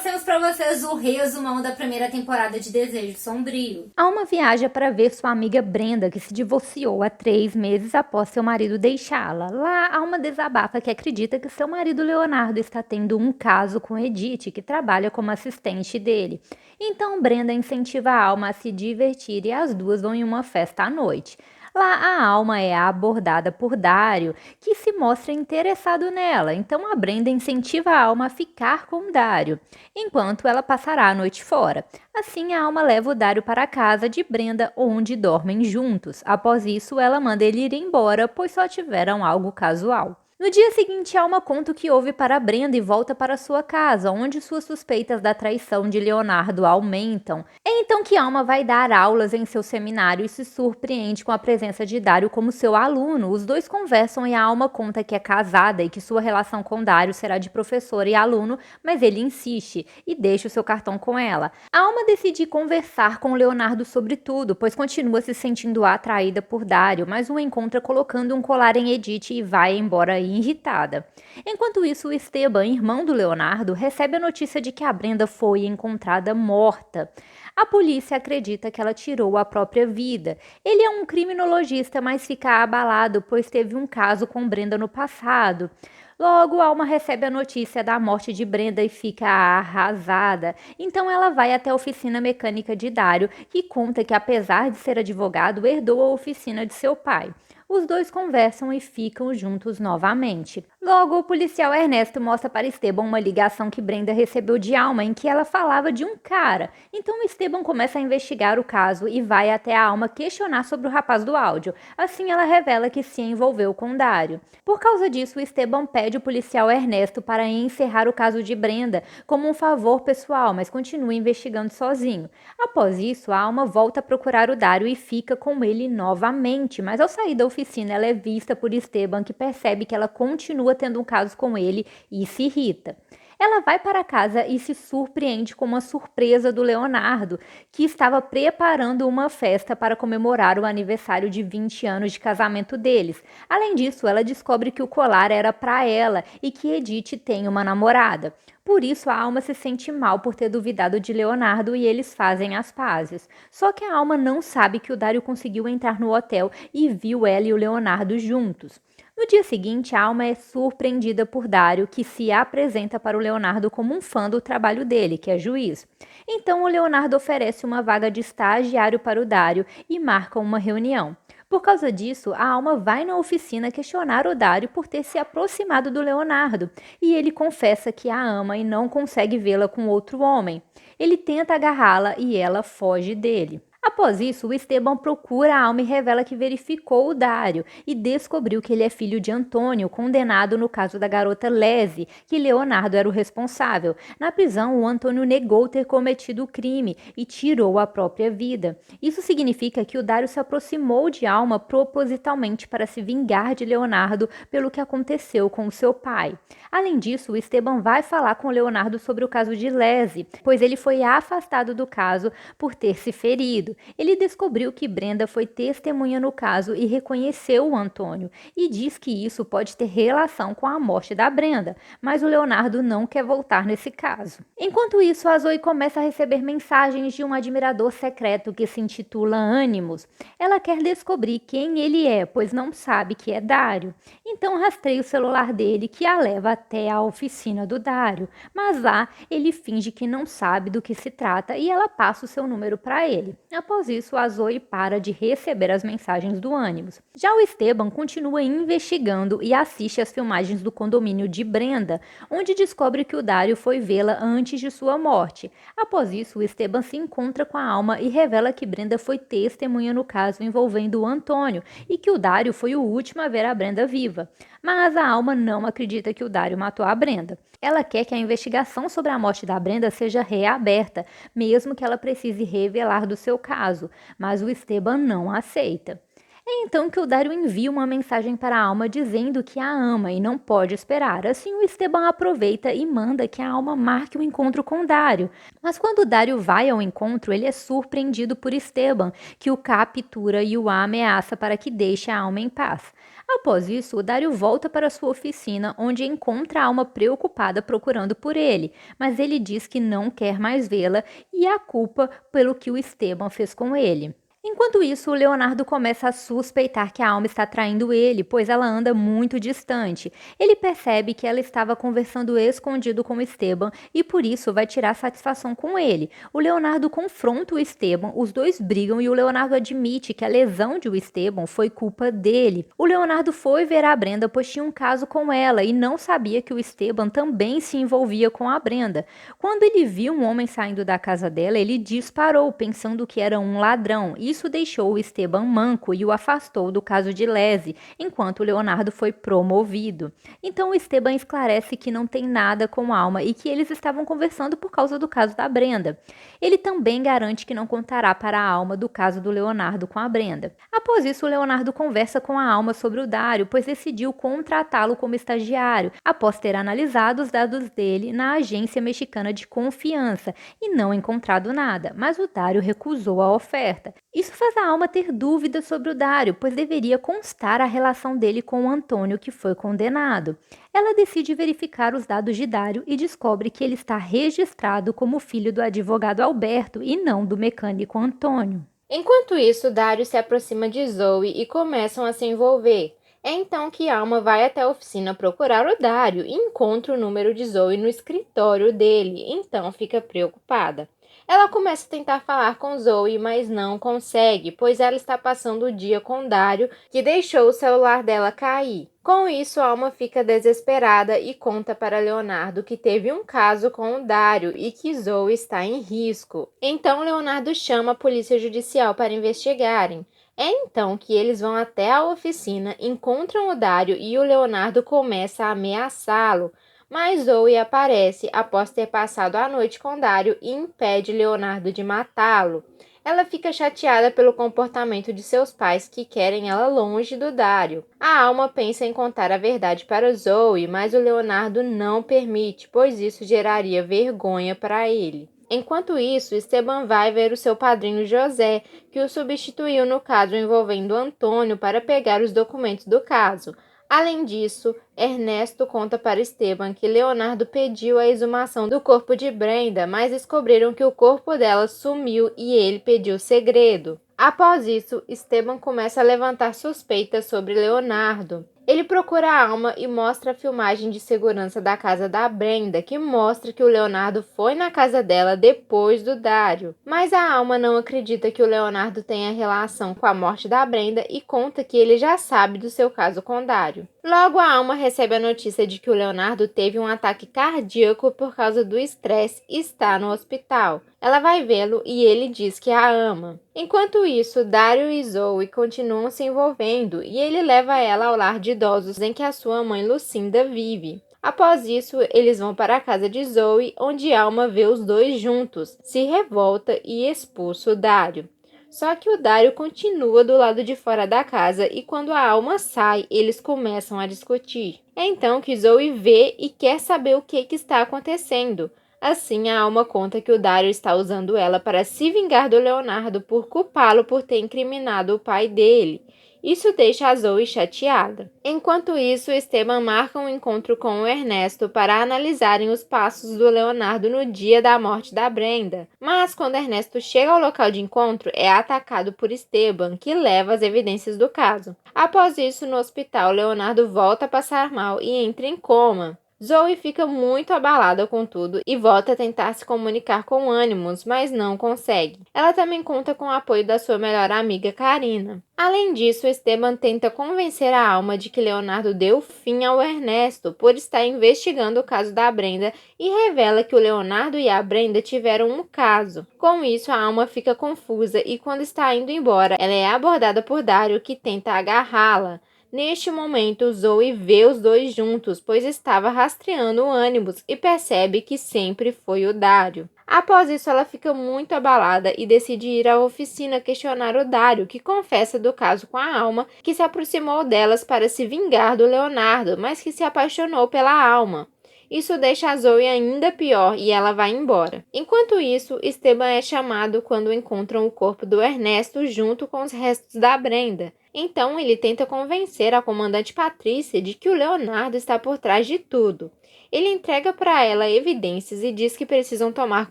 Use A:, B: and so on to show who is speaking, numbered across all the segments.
A: trouxemos para vocês o resumão da primeira temporada de Desejo Sombrio.
B: Alma viaja para ver sua amiga Brenda, que se divorciou há 3 meses após seu marido deixá-la. Lá, Alma desabafa que acredita que seu marido Leonardo está tendo um caso com Edith, que trabalha como assistente dele. Então, Brenda incentiva a Alma a se divertir e as duas vão em uma festa à noite. Lá, a Alma é abordada por Dário, que se mostra interessado nela, então a Brenda incentiva a Alma a ficar com Dário, enquanto ela passará a noite fora. Assim, a Alma leva o Dário para a casa de Brenda, onde dormem juntos. Após isso, ela manda ele ir embora, pois só tiveram algo casual. No dia seguinte, Alma conta o que houve para Brenda e volta para sua casa, onde suas suspeitas da traição de Leonardo aumentam. É então que Alma vai dar aulas em seu seminário e se surpreende com a presença de Dário como seu aluno. Os dois conversam e a Alma conta que é casada e que sua relação com Dário será de professor e aluno, mas ele insiste e deixa o seu cartão com ela. A Alma decide conversar com Leonardo sobre tudo, pois continua se sentindo atraída por Dário, mas o encontra colocando um colar em Edith e vai embora irritada. Enquanto isso, o Esteban, irmão do Leonardo, recebe a notícia de que a Brenda foi encontrada morta. A polícia acredita que ela tirou a própria vida. Ele é um criminologista, mas fica abalado, pois teve um caso com Brenda no passado. Logo, Alma recebe a notícia da morte de Brenda e fica arrasada. Então ela vai até a oficina mecânica de Dário, que conta que, apesar de ser advogado, herdou a oficina de seu pai. Os dois conversam e ficam juntos novamente. Logo, o policial Ernesto mostra para Esteban uma ligação que Brenda recebeu de Alma, em que ela falava de um cara. Então Esteban começa a investigar o caso e vai até a Alma questionar sobre o rapaz do áudio. Assim, ela revela que se envolveu com Dário. Por causa disso, Esteban pede o policial Ernesto para encerrar o caso de Brenda como um favor pessoal, mas continua investigando sozinho. Após isso, a Alma volta a procurar o Dário e fica com ele novamente, mas ao sair da oficina, ela é vista por Esteban, que percebe que ela continua tendo um caso com ele e se irrita. Ela vai para casa e se surpreende com uma surpresa do Leonardo, que estava preparando uma festa para comemorar o aniversário de 20 anos de casamento deles. Além disso, ela descobre que o colar era para ela e que Edith tem uma namorada. Por isso, a Alma se sente mal por ter duvidado de Leonardo e eles fazem as pazes. Só que a Alma não sabe que o Dário conseguiu entrar no hotel e viu ela e o Leonardo juntos. No dia seguinte, a Alma é surpreendida por Dário, que se apresenta para o Leonardo como um fã do trabalho dele, que é juiz. Então, o Leonardo oferece uma vaga de estagiário para o Dário e marca uma reunião. Por causa disso, a Alma vai na oficina questionar o Dário por ter se aproximado do Leonardo, e ele confessa que a ama e não consegue vê-la com outro homem. Ele tenta agarrá-la e ela foge dele. Após isso, o Esteban procura a Alma e revela que verificou o Dário e descobriu que ele é filho de Antônio, condenado no caso da garota Lese, que Leonardo era o responsável. Na prisão, o Antônio negou ter cometido o crime e tirou a própria vida. Isso significa que o Dário se aproximou de Alma propositalmente para se vingar de Leonardo pelo que aconteceu com o seu pai. Além disso, o Esteban vai falar com Leonardo sobre o caso de Lese, pois ele foi afastado do caso por ter se ferido. Ele descobriu que Brenda foi testemunha no caso e reconheceu o Antônio, e diz que isso pode ter relação com a morte da Brenda, mas o Leonardo não quer voltar nesse caso. Enquanto isso, a Zoe começa a receber mensagens de um admirador secreto que se intitula Animus. Ela quer descobrir quem ele é, pois não sabe que é Dário. Então rastreia o celular dele, que a leva até a oficina do Dário, mas lá ele finge que não sabe do que se trata e ela passa o seu número para ele. Após isso, a Zoe para de receber as mensagens do Animus. Já o Esteban continua investigando e assiste às filmagens do condomínio de Brenda, onde descobre que o Dário foi vê-la antes de sua morte. Após isso, o Esteban se encontra com a Alma e revela que Brenda foi testemunha no caso envolvendo o Antônio e que o Dário foi o último a ver a Brenda viva. Mas a Alma não acredita que o Dário matou a Brenda. Ela quer que a investigação sobre a morte da Brenda seja reaberta, mesmo que ela precise revelar do seu caso, mas o Esteban não aceita. É então que o Dário envia uma mensagem para a Alma dizendo que a ama e não pode esperar. Assim, o Esteban aproveita e manda que a Alma marque o encontro com Dário. Mas quando o Dário vai ao encontro, ele é surpreendido por Esteban, que o captura e o ameaça para que deixe a Alma em paz. Após isso, o Dário volta para sua oficina, onde encontra a Alma preocupada procurando por ele, mas ele diz que não quer mais vê-la e a culpa pelo que o Esteban fez com ele. Enquanto isso, o Leonardo começa a suspeitar que a Alma está traindo ele, pois ela anda muito distante. Ele percebe que ela estava conversando escondido com o Esteban e por isso vai tirar satisfação com ele. O Leonardo confronta o Esteban, os dois brigam e o Leonardo admite que a lesão de o Esteban foi culpa dele. O Leonardo foi ver a Brenda pois tinha um caso com ela e não sabia que o Esteban também se envolvia com a Brenda. Quando ele viu um homem saindo da casa dela, ele disparou, pensando que era um ladrão. Isso deixou o Esteban manco e o afastou do caso de lese, enquanto o Leonardo foi promovido. Então o Esteban esclarece que não tem nada com a Alma e que eles estavam conversando por causa do caso da Brenda. Ele também garante que não contará para a Alma do caso do Leonardo com a Brenda. Após isso, o Leonardo conversa com a Alma sobre o Dário, pois decidiu contratá-lo como estagiário, após ter analisado os dados dele na agência mexicana de confiança e não encontrado nada, mas o Dário recusou a oferta. Isso faz a Alma ter dúvidas sobre o Dário, pois deveria constar a relação dele com o Antônio, que foi condenado. Ela decide verificar os dados de Dário e descobre que ele está registrado como filho do advogado Alberto e não do mecânico Antônio.
C: Enquanto isso, Dário se aproxima de Zoe e começam a se envolver. É então que Alma vai até a oficina procurar o Dário e encontra o número de Zoe no escritório dele, então fica preocupada. Ela começa a tentar falar com Zoe, mas não consegue, pois ela está passando o dia com Dário, que deixou o celular dela cair. Com isso, Alma fica desesperada e conta para Leonardo que teve um caso com o Dário e que Zoe está em risco. Então, Leonardo chama a polícia judicial para investigarem. É então que eles vão até a oficina, encontram o Dário e o Leonardo começa a ameaçá-lo. Mas Zoe aparece após ter passado a noite com Dário e impede Leonardo de matá-lo. Ela fica chateada pelo comportamento de seus pais que querem ela longe do Dário. A Alma pensa em contar a verdade para Zoe, mas o Leonardo não permite, pois isso geraria vergonha para ele. Enquanto isso, Esteban vai ver o seu padrinho José, que o substituiu no caso envolvendo Antônio para pegar os documentos do caso. Além disso, Ernesto conta para Esteban que Leonardo pediu a exumação do corpo de Brenda, mas descobriram que o corpo dela sumiu e ele pediu segredo. Após isso, Esteban começa a levantar suspeitas sobre Leonardo. Ele procura a Alma e mostra a filmagem de segurança da casa da Brenda, que mostra que o Leonardo foi na casa dela depois do Dário. Mas a Alma não acredita que o Leonardo tenha relação com a morte da Brenda e conta que ele já sabe do seu caso com Dário. Logo, a Alma recebe a notícia de que o Leonardo teve um ataque cardíaco por causa do estresse e está no hospital. Ela vai vê-lo e ele diz que a ama. Enquanto isso, Dário e Zoe continuam se envolvendo e ele leva ela ao lar de idosos em que a sua mãe Lucinda vive. Após isso, eles vão para a casa de Zoe, onde Alma vê os dois juntos, se revolta e expulsa o Dário. Só que o Dário continua do lado de fora da casa e quando a Alma sai, eles começam a discutir. É então que Zoe vê e quer saber o que está acontecendo. Assim, a Alma conta que o Dário está usando ela para se vingar do Leonardo por culpá-lo por ter incriminado o pai dele. Isso deixa a Zoe chateada. Enquanto isso, Esteban marca um encontro com o Ernesto para analisarem os passos do Leonardo no dia da morte da Brenda. Mas quando Ernesto chega ao local de encontro, é atacado por Esteban, que leva as evidências do caso. Após isso, no hospital, Leonardo volta a passar mal e entra em coma. Zoe fica muito abalada com tudo e volta a tentar se comunicar com Animus, mas não consegue. Ela também conta com o apoio da sua melhor amiga Karina. Além disso, Esteban tenta convencer a Alma de que Leonardo deu fim ao Ernesto por estar investigando o caso da Brenda e revela que o Leonardo e a Brenda tiveram um caso. Com isso, a Alma fica confusa e quando está indo embora, ela é abordada por Dário, que tenta agarrá-la. Neste momento, Zoe vê os dois juntos, pois estava rastreando o Animus e percebe que sempre foi o Dário. Após isso, ela fica muito abalada e decide ir à oficina questionar o Dário, que confessa do caso com a Alma, que se aproximou delas para se vingar do Leonardo, mas que se apaixonou pela Alma. Isso deixa a Zoe ainda pior e ela vai embora. Enquanto isso, Esteban é chamado quando encontram o corpo do Ernesto junto com os restos da Brenda. Então ele tenta convencer a comandante Patrícia de que o Leonardo está por trás de tudo. Ele entrega para ela evidências e diz que precisam tomar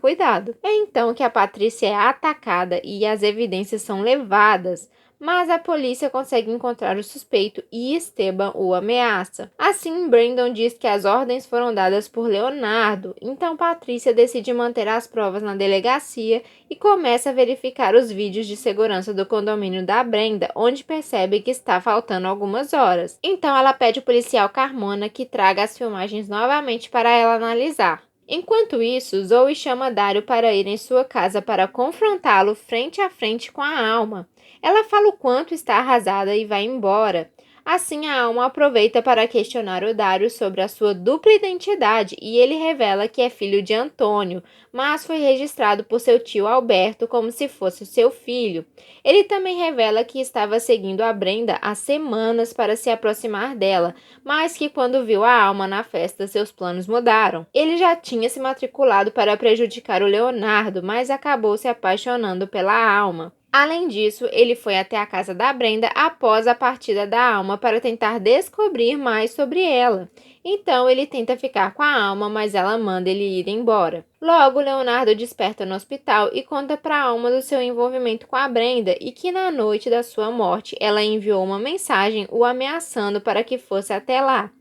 C: cuidado. É então que a Patrícia é atacada e as evidências são levadas, mas a polícia consegue encontrar o suspeito e Esteban o ameaça. Assim, Brandon diz que as ordens foram dadas por Leonardo, então Patrícia decide manter as provas na delegacia e começa a verificar os vídeos de segurança do condomínio da Brenda, onde percebe que está faltando algumas horas. Então ela pede ao policial Carmona que traga as filmagens novamente para ela analisar. Enquanto isso, Zoe chama Dario para ir em sua casa para confrontá-lo frente a frente com a Alma. Ela fala o quanto está arrasada e vai embora. Assim, a Alma aproveita para questionar o Dario sobre a sua dupla identidade e ele revela que é filho de Antônio, mas foi registrado por seu tio Alberto como se fosse seu filho. Ele também revela que estava seguindo a Brenda há semanas para se aproximar dela, mas que quando viu a Alma na festa, seus planos mudaram. Ele já tinha se matriculado para prejudicar o Leonardo, mas acabou se apaixonando pela Alma. Além disso, ele foi até a casa da Brenda após a partida da Alma para tentar descobrir mais sobre ela. Então, ele tenta ficar com a Alma, mas ela manda ele ir embora. Logo, Leonardo desperta no hospital e conta para a Alma do seu envolvimento com a Brenda e que na noite da sua morte, ela enviou uma mensagem o ameaçando para que fosse até lá.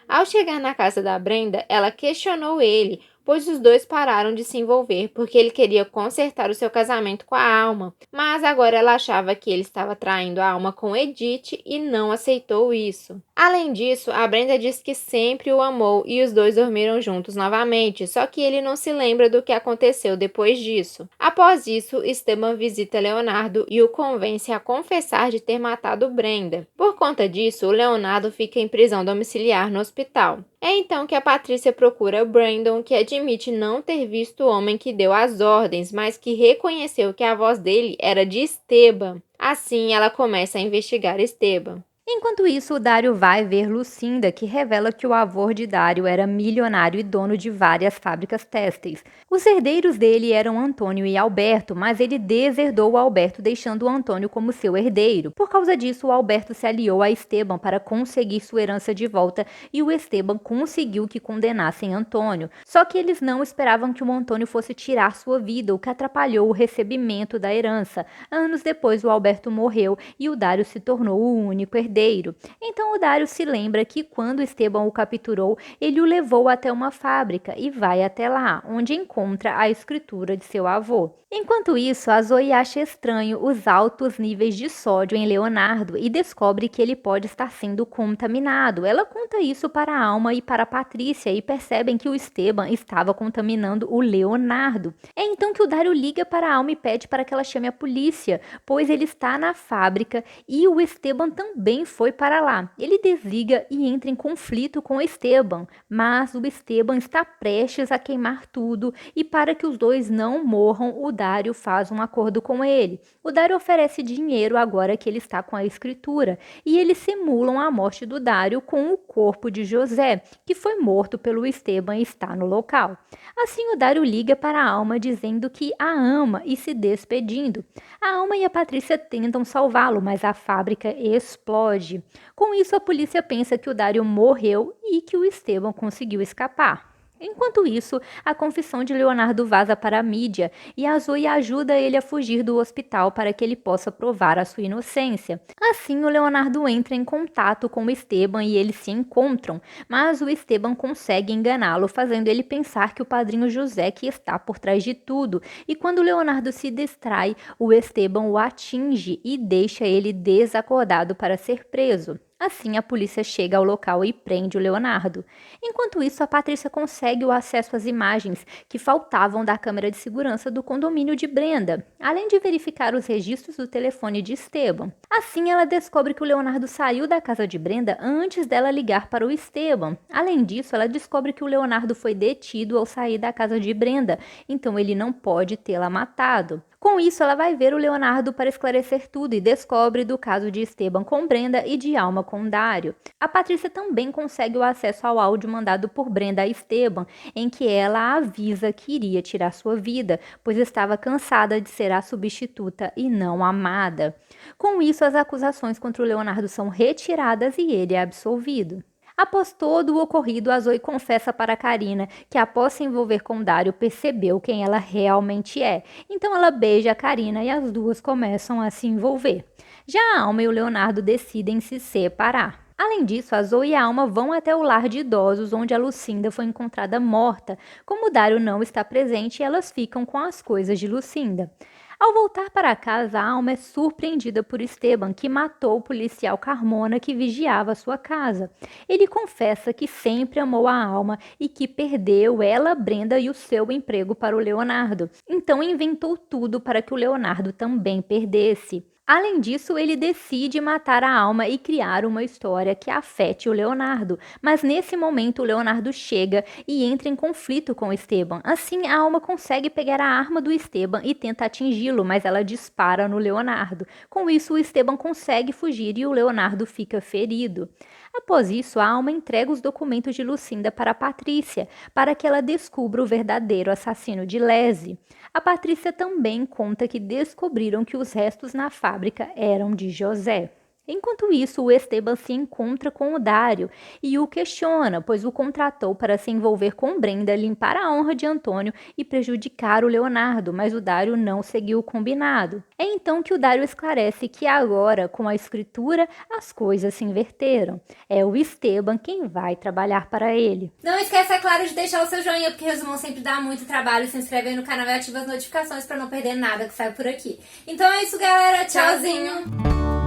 C: Ao chegar na casa da Brenda, ela questionou ele, pois os dois pararam de se envolver porque ele queria consertar o seu casamento com a Alma, mas agora ela achava que ele estava traindo a Alma com Edith e não aceitou isso. Além disso, a Brenda diz que sempre o amou e os dois dormiram juntos novamente, só que ele não se lembra do que aconteceu depois disso. Após isso, Esteban visita Leonardo e o convence a confessar de ter matado Brenda. Por conta disso, o Leonardo fica em prisão domiciliar no hospital. É então que a Patrícia procura Brandon, que admite não ter visto o homem que deu as ordens, mas que reconheceu que a voz dele era de Esteban. Assim, ela começa a investigar Esteban.
B: Enquanto isso, o Dario vai ver Lucinda, que revela que o avô de Dario era milionário e dono de várias fábricas têxteis. Os herdeiros dele eram Antônio e Alberto, mas ele deserdou o Alberto, deixando o Antônio como seu herdeiro. Por causa disso, o Alberto se aliou a Esteban para conseguir sua herança de volta e o Esteban conseguiu que condenassem Antônio. Só que eles não esperavam que o Antônio fosse tirar sua vida, o que atrapalhou o recebimento da herança. Anos depois, o Alberto morreu e o Dario se tornou o único herdeiro. Então o Dario se lembra que quando Esteban o capturou, ele o levou até uma fábrica e vai até lá, onde encontra a escritura de seu avô. Enquanto isso, a Zoe acha estranho os altos níveis de sódio em Leonardo e descobre que ele pode estar sendo contaminado. Ela conta isso para a Alma e para a Patrícia e percebem que o Esteban estava contaminando o Leonardo. É então que o Dario liga para a Alma e pede para que ela chame a polícia, pois ele está na fábrica e o Esteban também foi para lá. Ele desliga e entra em conflito com o Esteban, mas o Esteban está prestes a queimar tudo e para que os dois não morram, o Dario faz um acordo com ele. O Dario oferece dinheiro agora que ele está com a escritura e eles simulam a morte do Dario com o corpo de José, que foi morto pelo Esteban e está no local. Assim, o Dario liga para a Alma dizendo que a ama e se despedindo. A Alma e a Patrícia tentam salvá-lo, mas a fábrica explode. Com isso, a polícia pensa que o Dario morreu e que o Esteban conseguiu escapar. Enquanto isso, a confissão de Leonardo vaza para a mídia e a Zoe ajuda ele a fugir do hospital para que ele possa provar a sua inocência. Assim, o Leonardo entra em contato com o Esteban e eles se encontram, mas o Esteban consegue enganá-lo, fazendo ele pensar que o padrinho José que está por trás de tudo. E quando o Leonardo se distrai, o Esteban o atinge e deixa ele desacordado para ser preso. Assim, a polícia chega ao local e prende o Leonardo. Enquanto isso, a Patrícia consegue o acesso às imagens que faltavam da câmera de segurança do condomínio de Brenda, além de verificar os registros do telefone de Esteban. Assim, ela descobre que o Leonardo saiu da casa de Brenda antes dela ligar para o Esteban. Além disso, ela descobre que o Leonardo foi detido ao sair da casa de Brenda, então ele não pode tê-la matado. Com isso, ela vai ver o Leonardo para esclarecer tudo e descobre do caso de Esteban com Brenda e de Alma com Dario. A Patrícia também consegue o acesso ao áudio mandado por Brenda a Esteban, em que ela avisa que iria tirar sua vida, pois estava cansada de ser a substituta e não amada. Com isso, as acusações contra o Leonardo são retiradas e ele é absolvido. Após todo o ocorrido, a Zoe confessa para Karina que, após se envolver com Dario, percebeu quem ela realmente é. Então ela beija a Karina e as duas começam a se envolver. Já a Alma e o Leonardo decidem se separar. Além disso, a Zoe e a Alma vão até o lar de idosos, onde a Lucinda foi encontrada morta. Como o Dario não está presente, elas ficam com as coisas de Lucinda. Ao voltar para casa, a Alma é surpreendida por Esteban, que matou o policial Carmona que vigiava sua casa. Ele confessa que sempre amou a Alma e que perdeu ela, Brenda e o seu emprego para o Leonardo. Então inventou tudo para que o Leonardo também perdesse. Além disso, ele decide matar a Alma e criar uma história que afete o Leonardo. Mas nesse momento, o Leonardo chega e entra em conflito com Esteban. Assim, a Alma consegue pegar a arma do Esteban e tenta atingi-lo, mas ela dispara no Leonardo. Com isso, o Esteban consegue fugir e o Leonardo fica ferido. Após isso, a Alma entrega os documentos de Lucinda para Patrícia, para que ela descubra o verdadeiro assassino de Lese. A Patrícia também conta que descobriram que os restos na fábrica eram de José. Enquanto isso, o Esteban se encontra com o Dario e o questiona, pois o contratou para se envolver com Brenda, limpar a honra de Antônio e prejudicar o Leonardo, mas o Dario não seguiu o combinado. É então que o Dario esclarece que agora, com a escritura, as coisas se inverteram. É o Esteban quem vai trabalhar para ele.
A: Não esquece, é claro, de deixar o seu joinha, porque Resumão sempre dá muito trabalho. Se inscreve aí no canal e ativa as notificações para não perder nada que sai por aqui. Então é isso, galera. Tchauzinho!